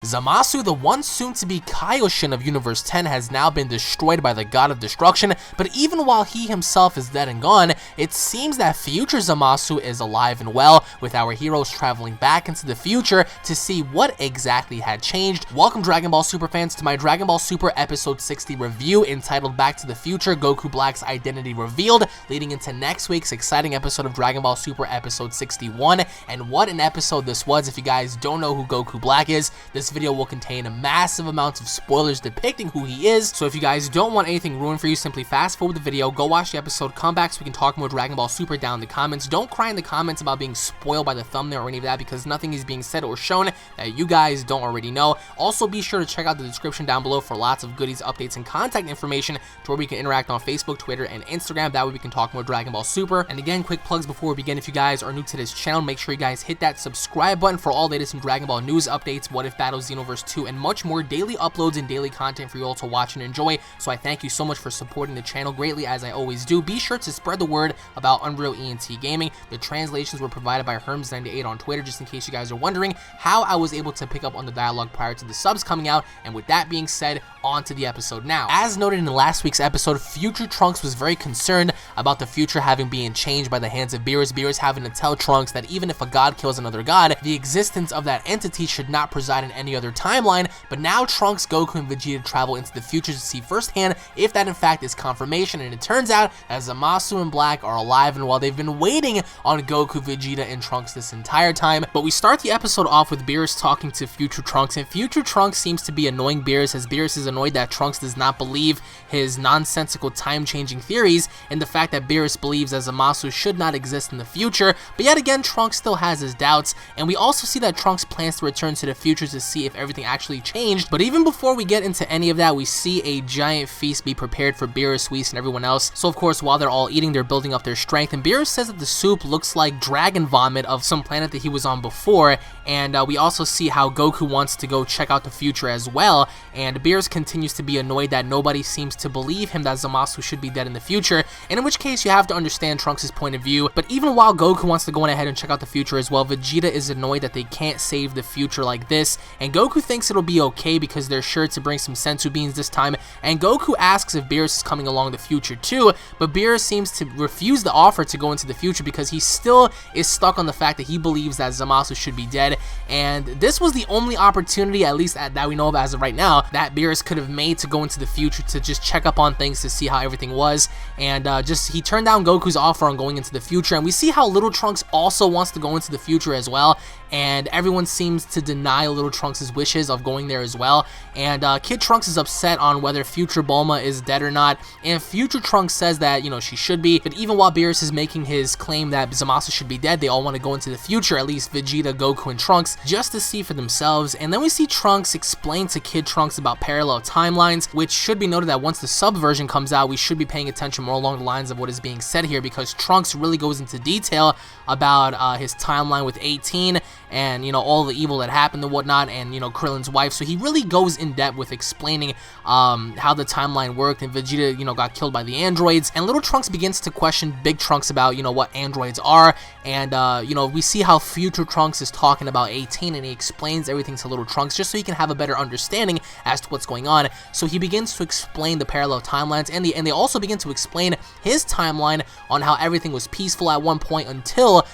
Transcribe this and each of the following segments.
Zamasu, the once soon-to-be Kaioshin of Universe 10, has now been destroyed by the God of Destruction, but even while he himself is dead and gone, it seems that future Zamasu is alive and well, with our heroes traveling back into the future to see what exactly had changed. Welcome, Dragon Ball Super fans, to my Dragon Ball Super Episode 60 review entitled Back to the Future, Goku Black's Identity Revealed, leading into next week's exciting episode of Dragon Ball Super Episode 61. And what an episode this was. If you guys don't know who Goku Black is, this video will contain massive amounts of spoilers depicting who he is, so if you guys don't want anything ruined for you, simply fast forward the video, go watch the episode, come back so we can talk more Dragon Ball Super down in the comments. Don't cry in the comments about being spoiled by the thumbnail or any of that, because nothing is being said or shown that you guys don't already know. Also, be sure to check out the description down below for lots of goodies, updates, and contact information to where we can interact on Facebook, Twitter, and Instagram. That way we can talk more Dragon Ball Super. And again, quick plugs before we begin. If you guys are new to this channel, make sure you guys hit that subscribe button for all latest in Dragon Ball news, updates, What If Battles, Xenoverse 2, and much more. Daily uploads and daily content for you all to watch and enjoy. So I thank you so much for supporting the channel greatly, as I always do. Be sure to spread the word about Unreal ENT Gaming. The translations were provided by Herms98 on Twitter, just in case you guys are wondering how I was able to pick up on the dialogue prior to the subs coming out. And with that being said, on to the episode now. As noted in last week's episode, future Trunks was very concerned about the future having been changed by the hands of Beerus. Beerus having to tell Trunks that even if a god kills another god, the existence of that entity should not preside in any other timeline. But now Trunks, Goku, and Vegeta travel into the future to see firsthand if that in fact is confirmation, and it turns out that Zamasu and Black are alive and well. They've been waiting on Goku, Vegeta, and Trunks this entire time. But we start the episode off with Beerus talking to future Trunks, and future Trunks seems to be annoying Beerus, as Beerus is annoyed that Trunks does not believe his nonsensical time-changing theories, and the fact that Beerus believes that Zamasu should not exist in the future. But yet again, Trunks still has his doubts, and we also see that Trunks plans to return to the future to see if everything actually changed. But even before we get into any of that, we see a giant feast be prepared for Beerus, Whis, and everyone else. So of course, while they're all eating, they're building up their strength, and Beerus says that the soup looks like dragon vomit of some planet that he was on before. And we also see how Goku wants to go check out the future as well, and Beerus continues to be annoyed that nobody seems to believe him that Zamasu should be dead in the future, and in which case you have to understand Trunks' point of view. But even while Goku wants to go on ahead and check out the future as well, Vegeta is annoyed that they can't save the future like this, and Goku thinks it'll be okay because they're sure to bring some senzu beans this time, and Goku asks if Beerus is coming along the future too, but Beerus seems to refuse the offer to go into the future because he still is stuck on the fact that he believes that Zamasu should be dead, and this was the only opportunity, at least that we know of as of right now, that Beerus could have made to go into the future to just check up on things to see how everything was. And he turned down Goku's offer on going into the future, and we see how little Trunks also wants to go into the future as well, and everyone seems to deny little Trunks' wishes of going there as well. And Kid Trunks is upset on whether future Bulma is dead or not, and future Trunks says that, you know, she should be. But even while Beerus is making his claim that Zamasu should be dead, they all want to go into the future, at least Vegeta, Goku, and Trunks, just to see for themselves. And then we see Trunks explain to Kid Trunks about parallel timelines, which should be noted that once the sub version comes out, we should be paying attention more along the lines of what is being said here, because Trunks really goes into detail about his timeline with 18 and, you know, all the evil that happened and whatnot, and, you know, Krillin's wife. So he really goes in depth with explaining how the timeline worked, and Vegeta, you know, got killed by the androids, and little Trunks begins to question Big Trunks about, you know, what androids are. And you know, we see how future Trunks is talking about 18, and he explains everything to little Trunks just so he can have a better understanding as to what's going on. So he begins to explain the parallel timelines, and they also begin to explain his timeline on how everything was peaceful at one point until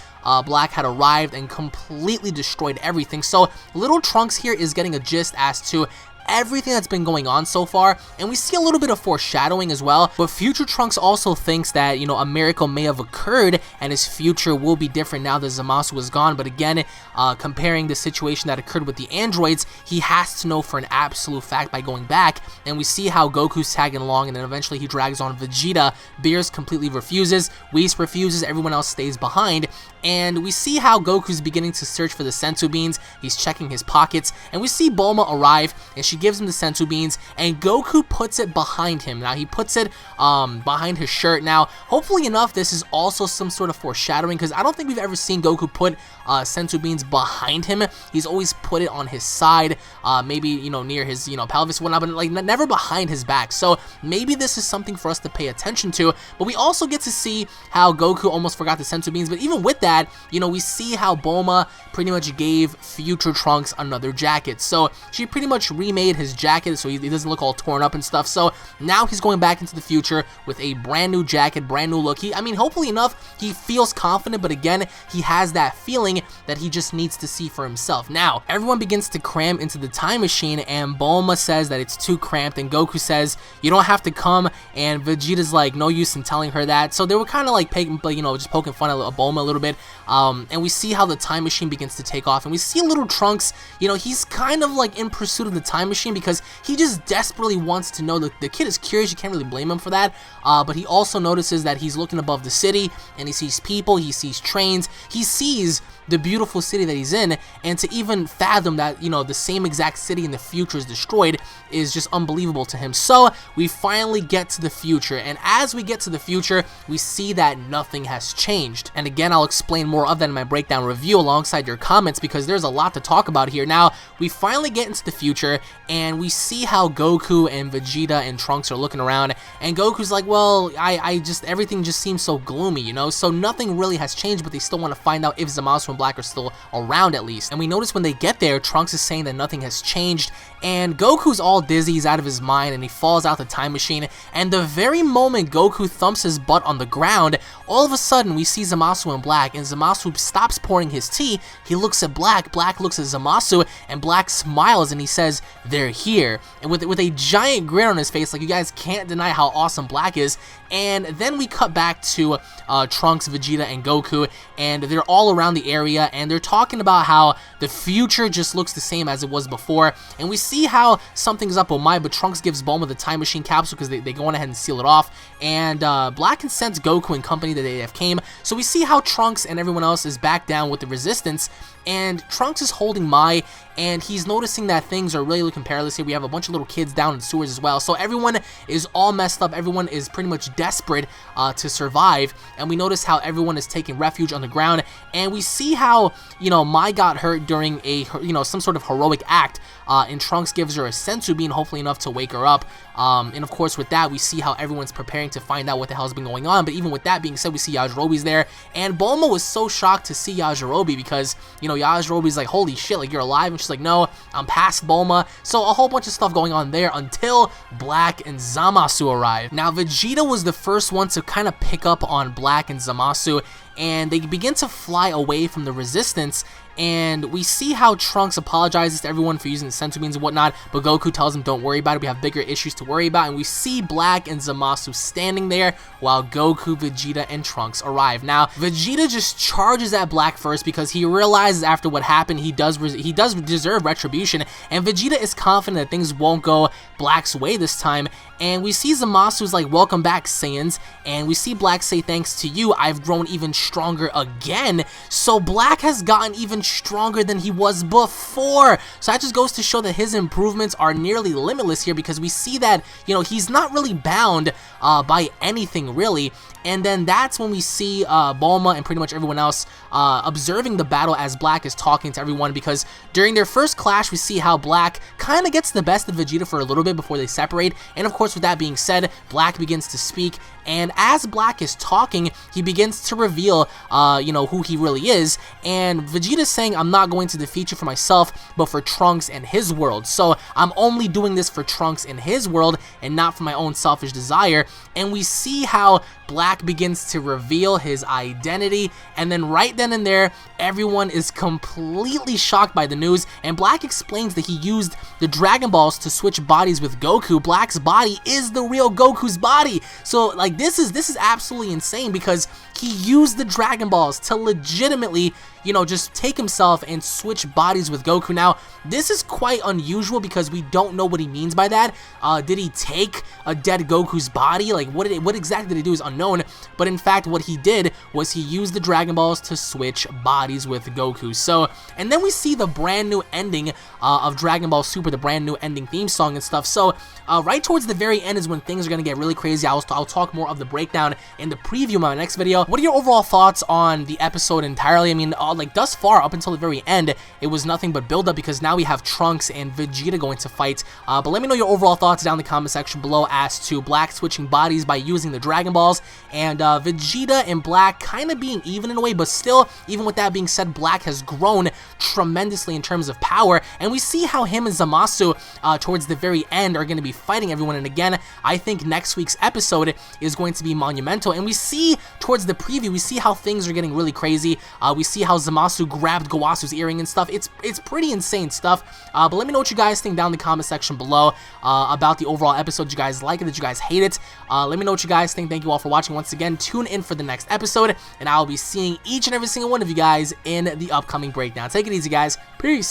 Black had arrived and completely destroyed everything. So little Trunks here is getting a gist as to everything that's been going on so far, and we see a little bit of foreshadowing as well. But future Trunks also thinks that, you know, a miracle may have occurred and his future will be different now that Zamasu is gone. But again, comparing the situation that occurred with the androids, he has to know for an absolute fact by going back, and we see how Goku's tagging along, and then eventually he drags on Vegeta. Beerus completely refuses, Whis refuses, everyone else stays behind, and we see how Goku's beginning to search for the senzu beans. He's checking his pockets, and we see Bulma arrive, and she gives him the senzu beans, and Goku puts it behind him. Now he puts it behind his shirt. Now hopefully enough, this is also some sort of foreshadowing, because I don't think we've ever seen Goku put senzu beans behind him. He's always put it on his side, maybe, you know, near his, you know, pelvis and whatnot, but like never behind his back. So maybe this is something for us to pay attention to. But we also get to see how Goku almost forgot the senzu beans. But even with that, you know, we see how Bulma pretty much gave future Trunks another jacket. So she pretty much remade his jacket so he doesn't look all torn up and stuff. So now he's going back into the future with a brand new jacket, brand new look. I mean, hopefully enough, he feels confident, but again, he has that feeling that he just needs to see for himself. Now, everyone begins to cram into the time machine, and Bulma says that it's too cramped, and Goku says, you don't have to come, and Vegeta's like, no use in telling her that. So they were kind of like, you know, just poking fun at Bulma a little bit, and we see how the time machine begins to take off, and we see little Trunks, you know, he's kind of like in pursuit of the time machine because he just desperately wants to know. The kid is curious, you can't really blame him for that, but he also notices that he's looking above the city, and he sees people, he sees trains, he sees the beautiful city that he's in, and to even fathom that, you know, the same exact city in the future is destroyed is just unbelievable to him. So we finally get to the future, and as we get to the future, we see that nothing has changed. And again, I'll explain more of that in my breakdown review alongside your comments, because there's a lot to talk about here. Now, we finally get into the future, and we see how Goku and Vegeta and Trunks are looking around, and Goku's like, well, everything just seems so gloomy, you know, so nothing really has changed, but they still want to find out if Zamasu and Black are still around at least. And we notice when they get there, Trunks is saying that nothing has changed, and Goku's all dizzy, he's out of his mind, and he falls out the time machine, and the very moment Goku thumps his butt on the ground, all of a sudden we see Zamasu and Black, and Zamasu stops pouring his tea, he looks at Black, Black looks at Zamasu, and Black smiles and he says, they're here, and with a giant grin on his face, like you guys can't deny how awesome Black is. And then we cut back to Trunks, Vegeta, and Goku, and they're all around the area, and they're talking about how the future just looks the same as it was before, and we see how something's up with but Trunks gives Bulma the time machine capsule because they go on ahead and seal it off, and Black can sense Goku and company that they have came, so we see how Trunks and everyone else is back down with the resistance, and Trunks is holding Mai, and he's noticing that things are really looking perilous here. We have a bunch of little kids down in sewers as well, so everyone is all messed up, everyone is pretty much desperate to survive, and we notice how everyone is taking refuge on the ground, and we see how, you know, Mai got hurt during a, you know, some sort of heroic act, and Trunks gives her a senzu bean, hopefully enough to wake her up, and of course with that we see how everyone's preparing to find out what the hell's been going on. But even with that being said, we see Yajirobe's there, and Bulma was so shocked to see Yajirobe because, you know, Yajirobe's like, holy shit, like, you're alive, and she's like, no, I'm past Bulma. So a whole bunch of stuff going on there until Black and Zamasu arrive. Now Vegeta was the first one to kind of pick up on Black and Zamasu, and they begin to fly away from the resistance, and we see how Trunks apologizes to everyone for using the senzu beans and whatnot, but Goku tells him don't worry about it, we have bigger issues to worry about, and we see Black and Zamasu standing there while Goku, Vegeta, and Trunks arrive. Now, Vegeta just charges at Black first because he realizes after what happened he does deserve retribution, and Vegeta is confident that things won't go Black's way this time, and we see Zamasu's like, welcome back, Saiyans, and we see Black say, thanks to you, I've grown even stronger again. So Black has gotten even stronger than he was before. So that just goes to show that his improvements are nearly limitless here, because we see that, you know, he's not really bound by anything really. And then that's when we see Bulma and pretty much everyone else observing the battle as Black is talking to everyone, because during their first clash we see how Black kind of gets the best of Vegeta for a little bit before they separate. And of course with that being said, Black begins to speak, and as Black is talking he begins to reveal you know, who he really is, and Vegeta's saying, I'm not going to defeat you for myself but for Trunks and his world, so I'm only doing this for Trunks and his world and not for my own selfish desire. And we see how Black begins to reveal his identity, and then right then and there everyone is completely shocked by the news, and Black explains that he used the Dragon Balls to switch bodies with Goku. Black's body is the real Goku's body. So like this is absolutely insane, because he used the Dragon Balls to legitimately you know, just take himself and switch bodies with Goku. Now, this is quite unusual because we don't know what he means by that. Did he take a dead Goku's body? Like, what exactly did he do is unknown, but in fact, what he did was he used the Dragon Balls to switch bodies with Goku. So, and then we see the brand new ending of Dragon Ball Super, the brand new ending theme song and stuff. So, right towards the very end is when things are going to get really crazy. I'll talk more of the breakdown in the preview of my next video. What are your overall thoughts on the episode entirely? I mean, like, thus far, up until the very end, it was nothing but build-up because now we have Trunks and Vegeta going to fight. But let me know your overall thoughts down in the comment section below as to Black switching bodies by using the Dragon Balls, and Vegeta and Black kind of being even in a way, but still, even with that being said, Black has grown tremendously in terms of power, and we see how him and Zamasu towards the very end are going to be fighting everyone. And again, I think next week's episode is going to be monumental, and we see towards the preview, we see how things are getting really crazy. We see how Zamasu grabbed Goasu's earring and stuff. It's pretty insane stuff. But let me know what you guys think down in the comment section below about the overall episode. Did you guys like it? Did you guys hate it? Let me know what you guys think. Thank you all for watching. Once again, tune in for the next episode, and I'll be seeing each and every single one of you guys in the upcoming breakdown. Take it easy, guys. Peace.